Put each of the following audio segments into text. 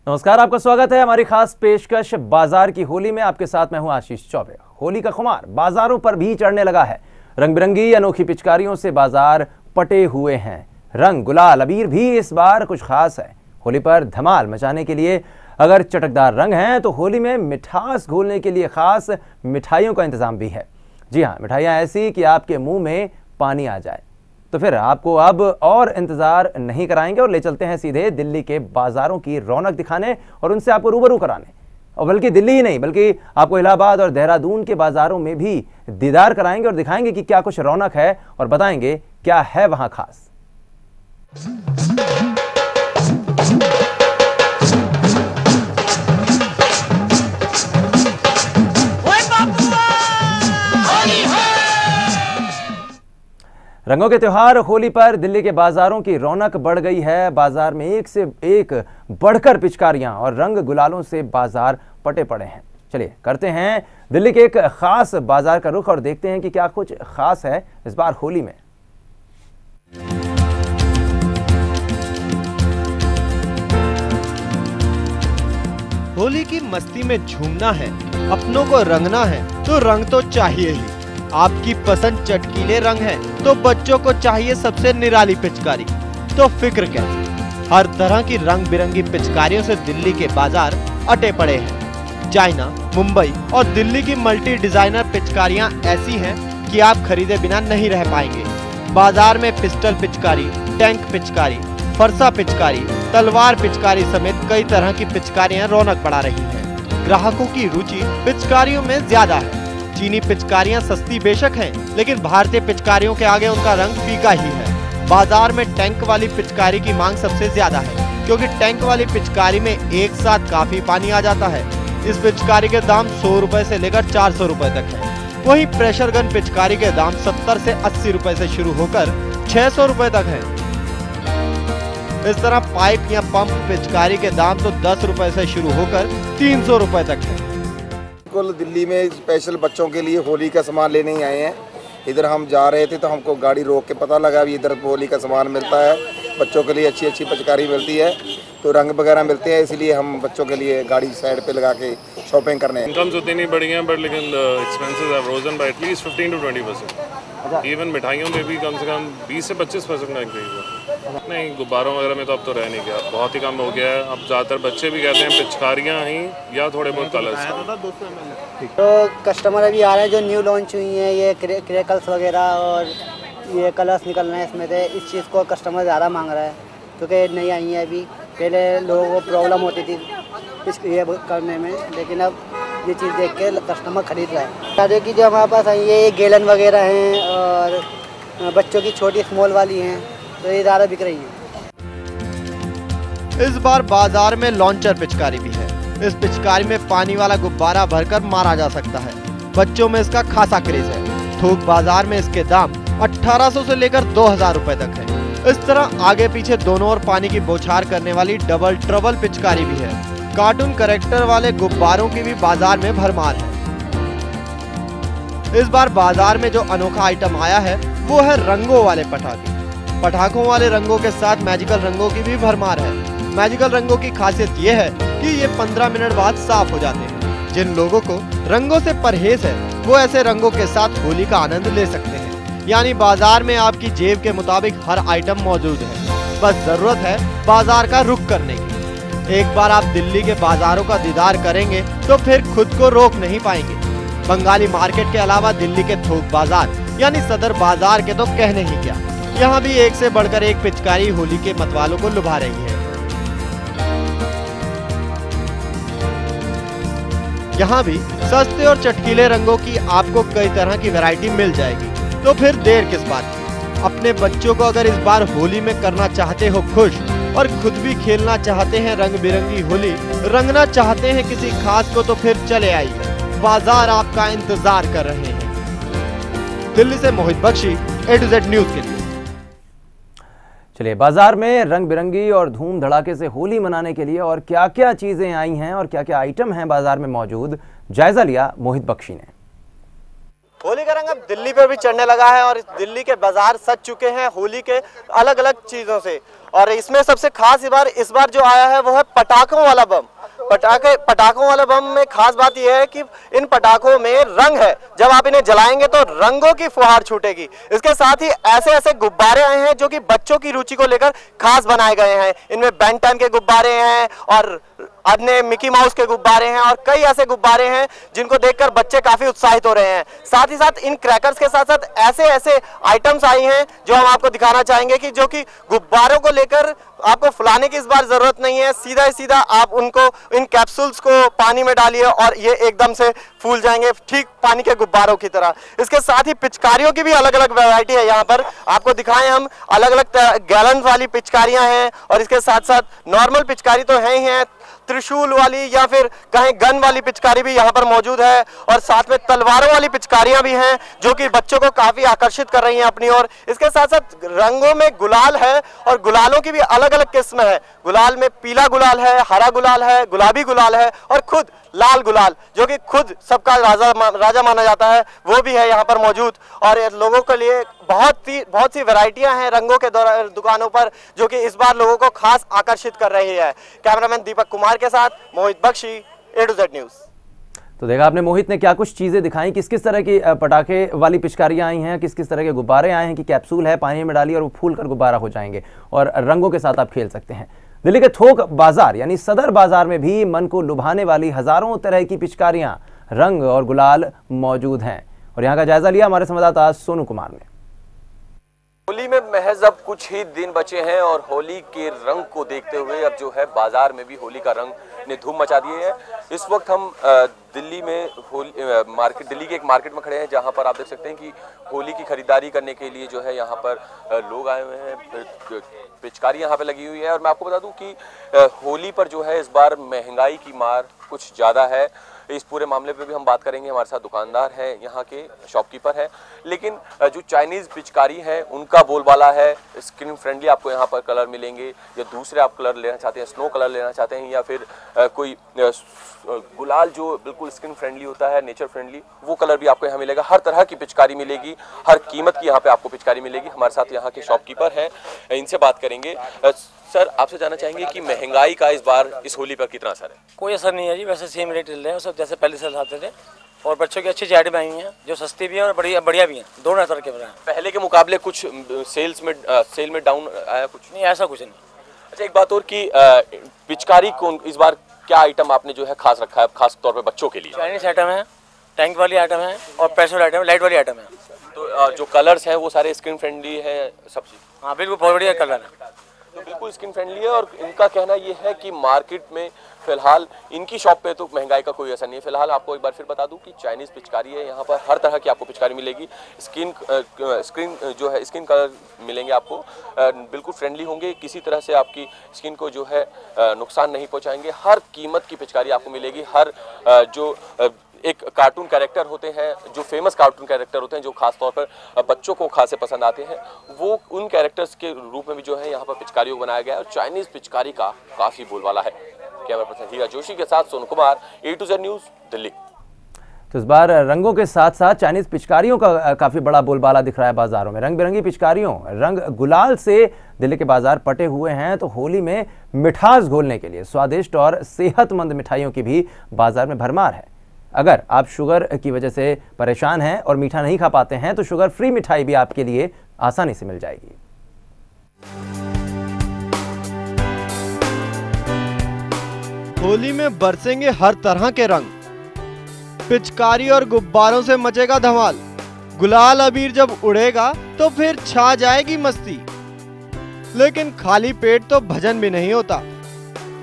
नमस्कार, आपका स्वागत है हमारी खास पेशकश बाजार की होली में। आपके साथ मैं हूं आशीष चौबे। होली का खुमार बाजारों पर भी चढ़ने लगा है। रंग बिरंगी अनोखी पिचकारियों से बाजार पटे हुए हैं। रंग, गुलाल, अबीर भी इस बार कुछ खास है। होली पर धमाल मचाने के लिए अगर चटकदार रंग हैं तो होली में मिठास घोलने के लिए खास मिठाइयों का इंतजाम भी है। जी हाँ, मिठाइयाँ ऐसी कि आपके मुंह में पानी आ जाए। तो फिर आपको अब और इंतजार नहीं कराएंगे और ले चलते हैं सीधे दिल्ली के बाजारों की रौनक दिखाने और उनसे आपको रूबरू कराने। और बल्कि दिल्ली ही नहीं, बल्कि आपको इलाहाबाद और देहरादून के बाजारों में भी दीदार कराएंगे और दिखाएंगे कि क्या कुछ रौनक है और बताएंगे क्या है वहां खास। रंगों के त्योहार होली पर दिल्ली के बाजारों की रौनक बढ़ गई है। बाजार में एक से एक बढ़कर पिचकारियां और रंग गुलालों से बाजार पटे पड़े हैं। चलिए करते हैं दिल्ली के एक खास बाजार का रुख और देखते हैं कि क्या कुछ खास है इस बार होली में। होली की मस्ती में झूमना है, अपनों को रंगना है तो रंग तो चाहिए ही। आपकी पसंद चटकीले रंग है तो बच्चों को चाहिए सबसे निराली पिचकारी। तो फिक्र कैसी, हर तरह की रंग बिरंगी पिचकारियों से दिल्ली के बाजार अटे पड़े हैं। चाइना, मुंबई और दिल्ली की मल्टी डिजाइनर पिचकारियां ऐसी हैं कि आप खरीदे बिना नहीं रह पाएंगे। बाजार में पिस्टल पिचकारी, टैंक पिचकारी, फरसा पिचकारी, तलवार पिचकारी समेत कई तरह की पिचकारियां रौनक बढ़ा रही हैं। ग्राहकों की रुचि पिचकारियों में ज्यादा है। चीनी पिचकारियां सस्ती बेशक हैं, लेकिन भारतीय पिचकारियों के आगे उनका रंग फीका ही है। बाजार में टैंक वाली पिचकारी की मांग सबसे ज्यादा है, क्योंकि टैंक वाली पिचकारी में एक साथ काफी पानी आ जाता है। इस पिचकारी के दाम 100 रुपए से लेकर 400 रुपए तक है। वहीं प्रेशर गन पिचकारी के दाम 70 से 80 रुपए से शुरू होकर 600 रुपए तक है। इस तरह पाइप या पंप पिचकारी के दाम तो 10 रुपए से शुरू होकर 300 रुपए तक है। बिल्कुल, दिल्ली में स्पेशल बच्चों के लिए होली का सामान लेने ही आए हैं। इधर हम जा रहे थे तो हमको गाड़ी रोक के पता लगा भी इधर होली का सामान मिलता है, बच्चों के लिए अच्छी अच्छी पिचकारी मिलती है, तो रंग वगैरह मिलते हैं, इसलिए हम बच्चों के लिए गाड़ी साइड पे लगा के शॉपिंग करने हैं। इनकम्स उतनी नहीं बढ़ी हैं, बट लेकिन expenses have risen by at least 15 to 20%। Even मिठाइयों में भी कम से कम 20 से 25% का इंक्रीज हुआ। नहीं, गुब्बारों वगैरह में तो अब तो रह नहीं गया, बहुत ही कम हो गया है। अब ज़्यादातर बच्चे भी कहते हैं पिचकारियाँ ही या थोड़े बहुत कलर्स। तो कस्टमर अभी आ रहे हैं जो न्यू लॉन्च हुई हैं, ये क्रैकल्स वगैरह और ये कलर्स निकल रहे हैं इसमें से। इस चीज़ को कस्टमर ज़्यादा मांग रहा है क्योंकि नई आई हैं अभी। पहले लोगों को प्रॉब्लम होती थी ये करने में, लेकिन अब ये चीज़ देख के कस्टमर खरीद रहा है। सारे की जो हमारे पास आई है ये गेलन वगैरह हैं और बच्चों की छोटी स्मॉल वाली हैं, तो ये ज़्यादा बिक रही हैं। इस बार बाजार में लॉन्चर पिचकारी भी है। इस पिचकारी में पानी वाला गुब्बारा भरकर मारा जा सकता है। बच्चों में इसका खासा क्रेज है। थोक बाजार में इसके दाम 1800 से लेकर 2000 रुपए तक है। इस तरह आगे पीछे दोनों ओर पानी की बौछार करने वाली डबल ट्रबल पिचकारी भी है। कार्टून कैरेक्टर वाले गुब्बारों की भी बाजार में भरमार है। इस बार बाजार में जो अनोखा आइटम आया है वो है रंगों वाले पटाखे। पटाखों वाले रंगों के साथ मैजिकल रंगों की भी भरमार है। मैजिकल रंगों की खासियत ये है कि ये 15 मिनट बाद साफ हो जाते हैं। जिन लोगों को रंगों से परहेज है वो ऐसे रंगों के साथ होली का आनंद ले सकते हैं। यानी बाजार में आपकी जेब के मुताबिक हर आइटम मौजूद है, बस जरूरत है बाजार का रुख करने की। एक बार आप दिल्ली के बाजारों का दीदार करेंगे तो फिर खुद को रोक नहीं पाएंगे। बंगाली मार्केट के अलावा दिल्ली के थोक बाजार यानी सदर बाजार के तो कहने ही क्या, यहाँ भी एक से बढ़कर एक पिचकारी होली के मतवालों को लुभा रही है। यहाँ भी सस्ते और चटकीले रंगों की आपको कई तरह की वैरायटी मिल जाएगी, तो फिर देर किस बात की। अपने बच्चों को अगर इस बार होली में करना चाहते हो खुश और खुद भी खेलना चाहते हैं रंग बिरंगी होली, रंगना चाहते हैं किसी खास को, तो फिर चले आइए, बाजार आपका इंतजार कर रहे हैं। दिल्ली से Mohit Bakshi, A to Z news के लिए। चलिए, बाजार में रंग बिरंगी और धूम धड़ाके से होली मनाने के लिए और क्या क्या चीजें आई हैं और क्या क्या आइटम हैं बाजार में मौजूद, जायजा लिया मोहित बख्शी ने। होली का रंग अब दिल्ली पे भी चढ़ने लगा है और दिल्ली के बाजार सज चुके हैं होली के अलग अलग चीज़ों से। और इसमें सबसे खास इस बार जो आया है वो है पटाखों वाला बम। पटाखों वाला बम में खास बात यह है कि इन पटाखों में रंग है, जब आप इन्हें जलाएंगे तो रंगों की फुहार छूटेगी। इसके साथ ही ऐसे ऐसे गुब्बारे आए हैं जो कि बच्चों की रुचि को लेकर खास बनाए गए हैं। इनमें बेन 10 के गुब्बारे हैं और अन्य मिकी माउस के गुब्बारे हैं और कई ऐसे गुब्बारे हैं जिनको देखकर बच्चे काफी उत्साहित हो रहे हैं। साथ ही साथ इन क्रैकर्स के साथ साथ ऐसे ऐसे आइटम्स आई हैं जो हम आपको दिखाना चाहेंगे कि जो कि गुब्बारों को लेकर आपको फुलाने की इस बार जरूरत नहीं है, सीधा ही सीधा आप उनको इन कैप्सूल्स को पानी में डालिए और ये एकदम से फूल जाएंगे, ठीक पानी के गुब्बारों की तरह। इसके साथ ही पिचकारियों की भी अलग अलग वैरायटी है। यहाँ पर आपको दिखाएं हम, अलग अलग गैलन वाली पिचकारियां हैं और इसके साथ साथ नॉर्मल पिचकारी तो है ही है, त्रिशूल वाली या फिर कहीं गन वाली पिचकारी भी यहाँ पर मौजूद है और साथ में तलवारों वाली पिचकारियां भी हैं जो कि बच्चों को काफी आकर्षित कर रही हैं अपनी ओर। इसके साथ साथ रंगों में गुलाल है और गुलालों की भी अलग अलग किस्म है। गुलाल में पीला गुलाल है, हरा गुलाल है, गुलाबी गुलाल है और खुद लाल गुलाल जो कि खुद सबका राजा माना जाता है वो भी है यहाँ पर मौजूद। और लोगों के लिए बहुत सी वैरायटियां हैं रंगों के दुकानों पर जो कि इस बार लोगों को खास आकर्षित कर रही है। कैमरामैन दीपक कुमार के साथ Mohit Bakshi, A to Z news. तो देखा आपने मोहित ने क्या कुछ चीज़ें दिखाई, किस किस तरह की पटाखे वाली पिचकारियाँ आई हैं, किस किस तरह के गुब्बारे आए हैं कि कैप्सूल है, पानी में डालिए और वो फूल कर गुब्बारा हो जाएंगे और रंगों के साथ आप खेल सकते हैं। दिल्ली के थोक बाजार यानी सदर बाजार में भी मन को लुभाने वाली हजारों तरह की पिचकारियां, रंग और गुलाल मौजूद हैं और यहाँ का जायजा लिया हमारे संवाददाता सोनू कुमार ने। होली में महज अब कुछ ही दिन बचे हैं और होली के रंग को देखते हुए अब जो है बाजार में भी होली का रंग ने धूम मचा दिए है। इस वक्त हम दिल्ली में दिल्ली के एक मार्केट में खड़े हैं जहां पर आप देख सकते हैं कि होली की खरीदारी करने के लिए जो है यहां पर लोग आए हुए हैं, पिचकारी यहां पे लगी हुई है। और मैं आपको बता दूं कि होली पर जो है इस बार महंगाई की मार कुछ ज़्यादा है। इस पूरे मामले पे भी हम बात करेंगे, हमारे साथ दुकानदार है, यहाँ के शॉपकीपर है। लेकिन जो चाइनीज़ पिचकारी है उनका बोलबाला है स्किन फ्रेंडली, आपको यहाँ पर कलर मिलेंगे या दूसरे आप कलर लेना चाहते हैं, स्नो कलर लेना चाहते हैं या फिर कोई गुलाल जो बिल्कुल स्किन फ्रेंडली होता है, नेचर फ्रेंडली, वो कलर भी आपको यहाँ मिलेगा। हर तरह की पिचकारी मिलेगी, हर कीमत की यहाँ पे आपको पिचकारी मिलेगी। हमारे साथ यहाँ के शॉपकीपर हैं, इनसे बात करेंगे। सर, आपसे जानना चाहेंगे कि महंगाई का इस बार इस होली पर कितना असर है? कोई असर नहीं है जी, वैसे सेम रेट चल रहे हैं सब जैसे पहले से चलते थे। और बच्चों की अच्छी आइटम आई हुई हैं जो सस्ती भी हैं और बढ़िया भी हैं, दोनों तरह के हैं। पहले के मुकाबले कुछ सेल में डाउन आया? कुछ नहीं, ऐसा कुछ नहीं। अच्छा, एक बात और कि पिचकारी कौन इस बार क्या आइटम आपने जो है खास रखा है, खास तौर पे बच्चों के लिए? चाइनीज आइटम है, टैंक वाली आइटम है और पैसों आइटम, लाइट वाली आइटम है। तो जो कलर्स हैं वो सारे स्किन फ्रेंडली है सब चीज़? हाँ बिल्कुल, बहुत बढ़िया कलर है, तो बिल्कुल स्किन फ्रेंडली है। और इनका कहना ये है कि मार्केट में फिलहाल इनकी शॉप पे तो महंगाई का कोई असर नहीं है। फिलहाल आपको एक बार फिर बता दूं कि चाइनीज़ पिचकारी है, यहाँ पर हर तरह की आपको पिचकारी मिलेगी। स्किन कलर मिलेंगे आपको, बिल्कुल फ्रेंडली होंगे, किसी तरह से आपकी स्किन को जो है नुकसान नहीं पहुँचाएंगे। हर कीमत की पिचकारी आपको मिलेगी। हर जो एक कार्टून कैरेक्टर होते हैं, जो फेमस कार्टून कैरेक्टर होते हैं, जो खास तौर पर बच्चों को खासे पसंद आते हैं, वो उन कैरेक्टर्स के रूप में भी जो है यहाँ पर पिचकारियों को बनाया गया है और चाइनीज़ पिचकारी का काफ़ी बोलबाला है। कैमरा पर्सन हीरा जोशी के साथ Sonu Kumar, A to Z news, Delhi. तो इस बार रंगों के साथ साथ चाइनीज़ पिचकारियों का काफ़ी बड़ा बोलबाला दिख रहा है बाज़ारों में। रंग बिरंगी पिचकारियों, रंग गुलाल से दिल्ली के बाज़ार पटे हुए हैं। तो होली में मिठास घोलने के लिए स्वादिष्ट और सेहतमंद मिठाइयों की भी बाज़ार में भरमार है। अगर आप शुगर की वजह से परेशान हैं और मीठा नहीं खा पाते हैं तो शुगर फ्री मिठाई भी आपके लिए आसानी से मिल जाएगी। होली में बरसेंगे हर तरह के रंग, पिचकारी और गुब्बारों से मचेगा धमाल। गुलाल अबीर जब उड़ेगा तो फिर छा जाएगी मस्ती। लेकिन खाली पेट तो भजन भी नहीं होता,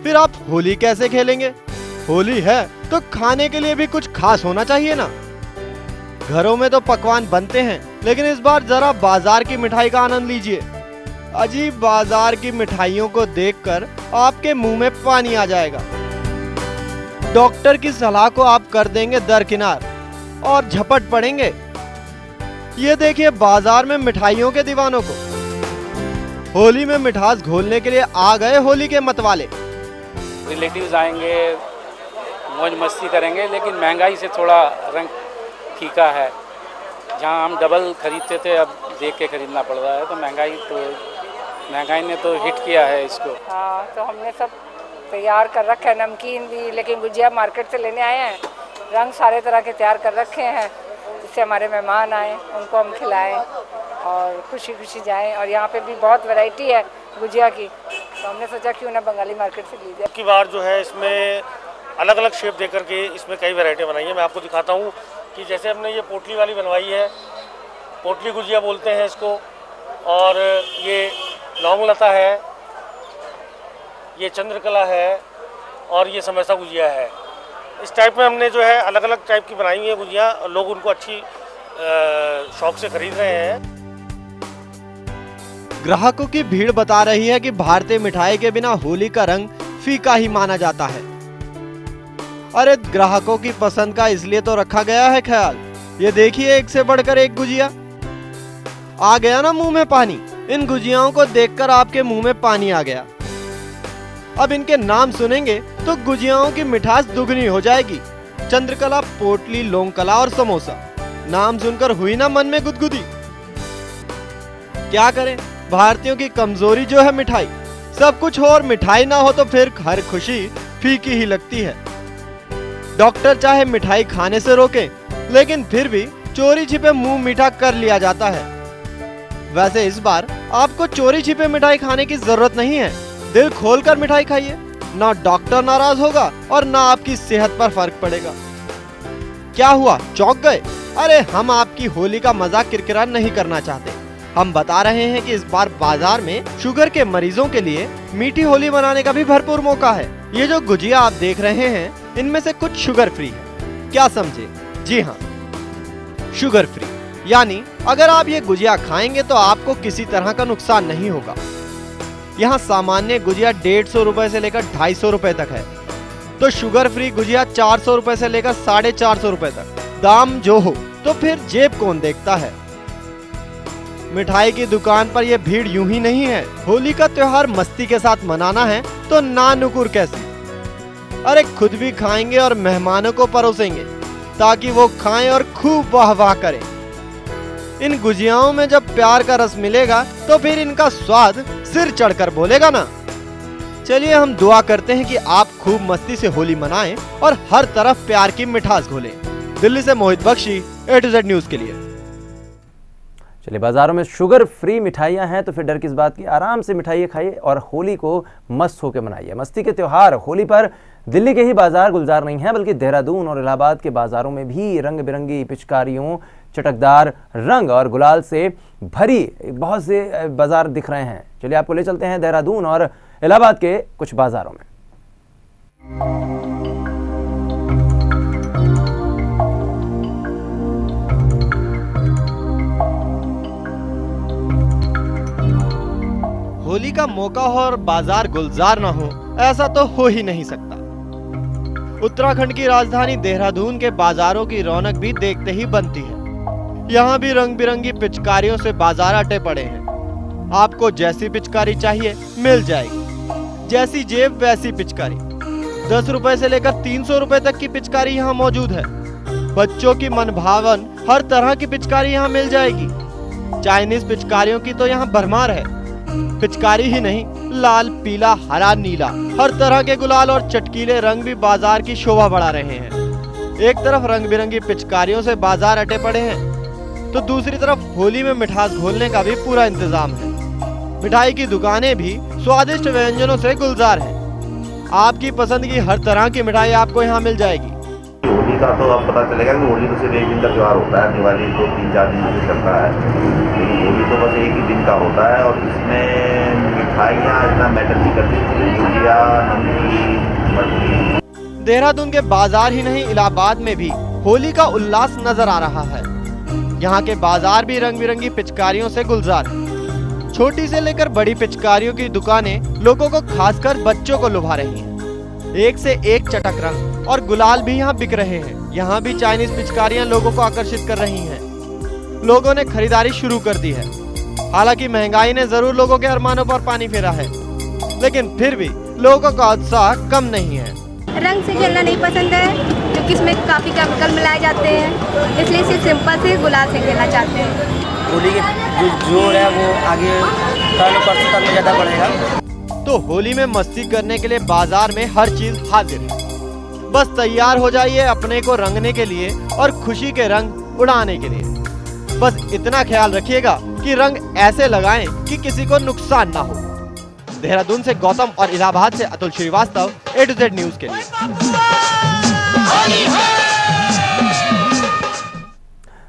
फिर आप होली कैसे खेलेंगे? होली है तो खाने के लिए भी कुछ खास होना चाहिए ना। घरों में तो पकवान बनते हैं, लेकिन इस बार जरा बाजार की मिठाई का आनंद लीजिए। अजीब बाजार की मिठाइयों को देखकर आपके मुंह में पानी आ जाएगा। डॉक्टर की सलाह को आप कर देंगे दरकिनार और झपट पड़ेंगे। ये देखिए बाजार में मिठाइयों के दीवानों को। होली में मिठास घोलने के लिए आ गए होली के मतवाले। रिलेटिव्स आएंगे, मौज मस्ती करेंगे, लेकिन महंगाई से थोड़ा रंग फीका है। जहाँ हम डबल खरीदते थे अब देख के खरीदना पड़ रहा है। तो महंगाई ने तो हिट किया है इसको। हाँ, तो हमने सब तैयार कर रखा है, नमकीन भी, लेकिन गुजिया मार्केट से लेने आए हैं। रंग सारे तरह के तैयार कर रखे हैं, जिससे हमारे मेहमान आए उनको हम खिलाएं और खुशी खुशी जाएं। और यहाँ पे भी बहुत वैरायटी है गुजिया की, तो हमने सोचा क्यों ना बंगाली मार्केट से ली जाए। की बार जो है इसमें अलग अलग शेप देकर के इसमें कई वैरायटी बनाई है। मैं आपको दिखाता हूँ कि जैसे हमने ये पोटली वाली बनवाई है, पोटली गुजिया बोलते हैं इसको, और ये लौंग लता है, ये चंद्रकला है, और ये समोसा गुजिया है। इस टाइप में हमने जो है अलग अलग टाइप की बनाई हुई है गुजिया, और लोग उनको अच्छी शौक से खरीद रहे हैं। ग्राहकों की भीड़ बता रही है कि भारतीय मिठाई के बिना होली का रंग फीका ही माना जाता है। अरे ग्राहकों की पसंद का इसलिए तो रखा गया है ख्याल। ये देखिए, एक से बढ़कर एक गुजिया। आ गया ना मुंह में पानी। इन गुजियाओं को देखकर आपके मुंह में पानी आ गया। अब इनके नाम सुनेंगे तो गुजियाओं की मिठास दुगनी हो जाएगी। चंद्रकला, पोटली, लौंगकला और समोसा, नाम सुनकर हुई ना मन में गुदगुदी। क्या करें, भारतीयों की कमजोरी जो है मिठाई। सब कुछ हो और मिठाई ना हो तो फिर हर खुशी फीकी ही लगती है। डॉक्टर चाहे मिठाई खाने से रोके, लेकिन फिर भी चोरी छिपे मुंह मीठा कर लिया जाता है। वैसे इस बार आपको चोरी छिपे मिठाई खाने की जरूरत नहीं है। दिल खोलकर मिठाई खाइए, ना डॉक्टर नाराज होगा और ना आपकी सेहत पर फर्क पड़ेगा। क्या हुआ, चौंक गए? अरे हम आपकी होली का मजाक किरकिरा नहीं करना चाहते। हम बता रहे हैं कि इस बार बाजार में शुगर के मरीजों के लिए मीठी होली मनाने का भी भरपूर मौका है। ये जो गुजिया आप देख रहे हैं, इनमें से कुछ शुगर फ्री है। क्या समझे? जी हाँ, शुगर फ्री। यानी अगर आप ये गुजिया खाएंगे तो आपको किसी तरह का नुकसान नहीं होगा। यहाँ सामान्य गुजिया 150 रुपए से लेकर 250 रुपए तक है, तो शुगर फ्री गुजिया 400 रुपए से लेकर 450 रुपए तक। दाम जो हो तो फिर जेब कौन देखता है। मिठाई की दुकान पर यह भीड़ यूं ही नहीं है। होली का त्योहार मस्ती के साथ मनाना है तो ना नुकुर कैसी। अरे खुद भी खाएंगे और मेहमानों को परोसेंगे ताकि वो खाएं और खूब वाह वाह करें। इन गुजियाओं में जब प्यार का रस मिलेगा तो फिर इनका स्वाद सिर चढ़कर बोलेगा ना। चलिए हम दुआ करते हैं कि आप खूब मस्ती से होली मनाएं और हर तरफ प्यार की मिठास घोलें। दिल्ली से Mohit Bakshi, A to Z news के लिए। चलिए, बाजारों में शुगर फ्री मिठाइयाँ हैं तो फिर डर किस बात की। आराम से मिठाइयाँ खाइए और होली को मस्त होकर मनाइए। मस्ती के त्यौहार होली पर दिल्ली के ही बाजार गुलजार नहीं हैं, बल्कि देहरादून और इलाहाबाद के बाजारों में भी रंग बिरंगी पिचकारियों, चटकदार रंग और गुलाल से भरी बहुत से बाजार दिख रहे हैं। चलिए आपको ले चलते हैं देहरादून और इलाहाबाद के कुछ बाजारों में। होली का मौका हो और बाजार गुलजार ना हो, ऐसा तो हो ही नहीं सकता। उत्तराखंड की राजधानी देहरादून के बाजारों की रौनक भी देखते ही बनती है। यहाँ भी रंग बिरंगी पिचकारियों से बाजार अटे पड़े हैं। आपको जैसी पिचकारी चाहिए मिल जाएगी, जैसी जेब वैसी पिचकारी। 10 रुपए से लेकर 300 रुपए तक की पिचकारी यहाँ मौजूद है। बच्चों की मनभावन हर तरह की पिचकारी यहाँ मिल जाएगी। चाइनीज पिचकारियों की तो यहाँ भरमार है। पिचकारी ही नहीं, लाल, पीला, हरा, नीला, हर तरह के गुलाल और चटकीले रंग भी बाजार की शोभा बढ़ा रहे हैं। एक तरफ रंग बिरंगी पिचकारियों से बाजार अटे पड़े हैं तो दूसरी तरफ होली में मिठास घोलने का भी पूरा इंतजाम है। मिठाई की दुकानें भी स्वादिष्ट व्यंजनों से गुलजार हैं। आपकी पसंद की हर तरह की मिठाई आपको यहाँ मिल जाएगी। होली का तो अब पता चलेगा कि होली तो सिर्फ एक दिन का त्यौहार होता है। दिवाली तो 3-4 दिन से चलता है, लेकिन होली तो बस एक ही दिन का होता है और इसमें मिठाइयाँ इतना मैटर नहीं करती। गुजिया, नमकीन, मठरी। देहरादून के बाजार ही नहीं, इलाहाबाद में भी होली का उल्लास नजर आ रहा है। यहाँ के बाजार भी रंग बिरंगी पिचकारियों से गुलजार है। छोटी से लेकर बड़ी पिचकारियों की दुकानें लोगों को, खासकर बच्चों को लुभा रही हैं। एक से एक चटक रंग और गुलाल भी यहाँ बिक रहे हैं। यहाँ भी चाइनीज पिचकारियाँ लोगों को आकर्षित कर रही हैं। लोगों ने खरीदारी शुरू कर दी है। हालांकि महंगाई ने जरूर लोगों के अरमानों पर पानी फेरा है, लेकिन फिर भी लोगों का उत्साह कम नहीं है। रंग से खेलना नहीं पसंद है, क्योंकि इसमें काफ़ी केमिकल मिलाए जाते हैं, इसलिए इसे सिंपल से गुलाल से खेलना चाहते हैं। होली के जो जोर है वो आगे कल परसों तक में ज़्यादा बढ़ेगा। तो होली में मस्ती करने के लिए बाजार में हर चीज हाजिर है। बस तैयार हो जाइए अपने को रंगने के लिए और खुशी के रंग उड़ाने के लिए। बस इतना ख्याल रखिएगा कि रंग ऐसे लगाएं कि किसी को नुकसान ना हो। देहरादून से गौतम और इलाहाबाद से Atul Srivastava, A to Z news के लिए।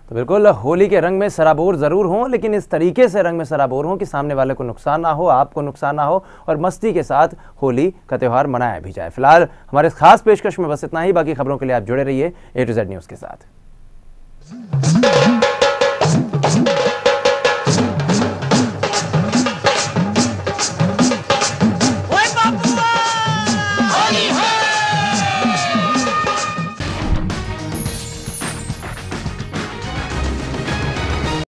तो बिल्कुल होली के रंग में सराबोर ज़रूर हों, लेकिन इस तरीके से रंग में सराबोर हों कि सामने वाले को नुकसान ना हो, आपको नुकसान ना हो और मस्ती के साथ होली का त्यौहार मनाया भी जाए। फिलहाल हमारे खास पेशकश में बस इतना ही। बाकी खबरों के लिए आप जुड़े रहिए A to Z न्यूज़ के साथ।